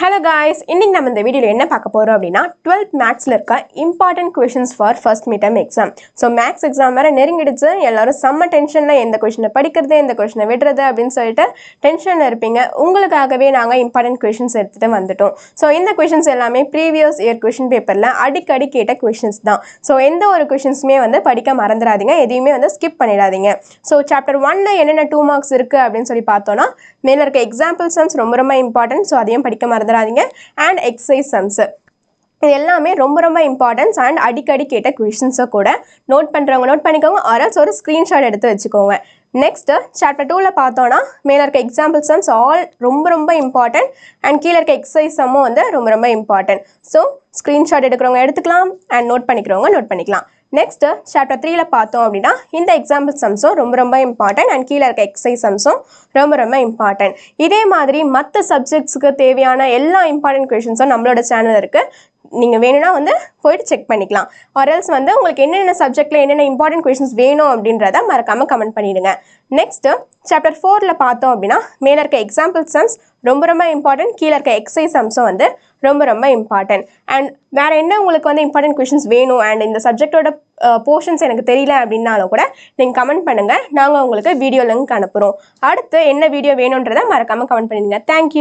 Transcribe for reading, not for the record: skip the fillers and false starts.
Hello guys, இன்னைக்கு நம்ம இந்த வீடியோல என்ன பார்க்க போறோம் அப்படினா 12th மேத்ஸ்ல இருக்க important questions for first midterm exam. So maths exam வேற நெருங்கிடுச்சு. எல்லாரும் செம்ம டென்ஷன்ல எந்த क्वेश्चனை படிக்கிறது, எந்த क्वेश्चனை விடுறது அப்படினு சொல்லிட்டு டென்ஷன்ல இருப்பீங்க. உங்களுக்காகவே நாங்க இம்பார்ட்டன்ட் क्वेश्चंस எடுத்துட்டு வந்துட்டோம். சோ இந்த क्वेश्चंस எல்லாமே previous year question paperல அடிக்கடி கேட்ட क्वेश्चंस தான். சோ எந்த ஒரு क्वेश्चंसமே வந்து படிக்க மறந்துடாதீங்க. எதையுமே வந்து ஸ்கிப் பண்ணிடாதீங்க. சோ சாப்டர் 1ல என்னென்ன 2 மார்க்ஸ் இருக்கு அப்படினு சொல்லி பார்த்தோம்னா மேல இருக்க எக்ஸாம்பிள் சம்ஸ் ரொம்ப இம்பார்ட்டன்ட். சோ அதையும் படிக்க மறந்துடாதீங்க. and exercise sums இது எல்லாமே ரொம்ப இம்பார்ட்டன்ஸ் அண்ட் அடிக்கடி கேட்ட क्वेश्चंस கூட நோட் பண்றவங்க நோட் பண்ணிக்கோங்க ஆர் எல்ஸ் ஒரு ஸ்கிரீன்ஷாட் எடுத்து வச்சுக்கோங்க. நெக்ஸ்ட் சாப்டர் 2ல பார்த்தோம்னா மேல இருக்க எக்ஸாம்பிள் சம்ஸ் ஆல் ரொம்ப இம்பார்ட்டன்ட் அண்ட் கீழ இருக்க எக்ஸசைஸ் சம்மும் வந்து ரொம்ப இம்பார்ட்டன்ட். ஸோ ஸ்கிரீன்ஷாட் எடுக்கிறவங்க எடுத்துக்கலாம் அண்ட் நோட் பண்ணிக்கிறவங்க நோட் பண்ணிக்கலாம். நெக்ஸ்ட் சாப்டர் 3ல பார்த்தோம் அப்படின்னா இந்த எக்ஸாம்பிள் சம்ஸும் ரொம்ப இம்பார்ட்டன்ட் அண்ட் கீழே இருக்க எக்ஸசைஸ் சம்ஸும் ரொம்ப இம்பார்ட்டன்ட். இதே மாதிரி மற்ற சப்ஜெக்ட்ஸுக்கு தேவையான எல்லா இம்பார்ட்டன்ட் கொஷின்ஸும் நம்மளோட சேனல் இருக்கு. நீங்கள் வேணும்னா வந்து போயிட்டு செக் பண்ணிக்கலாம். ஆர் எல்ஸ் வந்து உங்களுக்கு என்னென்ன சப்ஜெக்டில் என்னென்ன இம்பார்ட்டன்ட் கொஷின்ஸ் வேணும் அப்படின்றத மறக்காமல் கமெண்ட் பண்ணிடுங்க. நெக்ஸ்ட் சாப்டர் 4ல பார்த்தோம் அப்படின்னா மேலே இருக்க எக்ஸாம்பிள் சம்ஸ் ரொம்ப இம்பார்ட்டன்ட், கீழே இருக்க எக்ஸசைஸ் சம்ஸும் வந்து ரொம்ப இம்பார்ட்டன்ட். அண்ட் வேறு என்ன உங்களுக்கு வந்து இம்பார்ட்டன்ட் கொஷின்ஸ் வேணும் அண்ட் இந்த சப்ஜெக்டோட போர்ஷன்ஸ் எனக்கு தெரியல அப்படின்னாலும் கூட நீங்கள் கமெண்ட் பண்ணுங்கள். நாங்கள் உங்களுக்கு வீடியோ லிங்க் அனுப்புகிறோம். அடுத்து என்ன வீடியோ வேணுன்றதை மறக்காமல் கமெண்ட் பண்ணிடுங்க. தேங்க்யூ.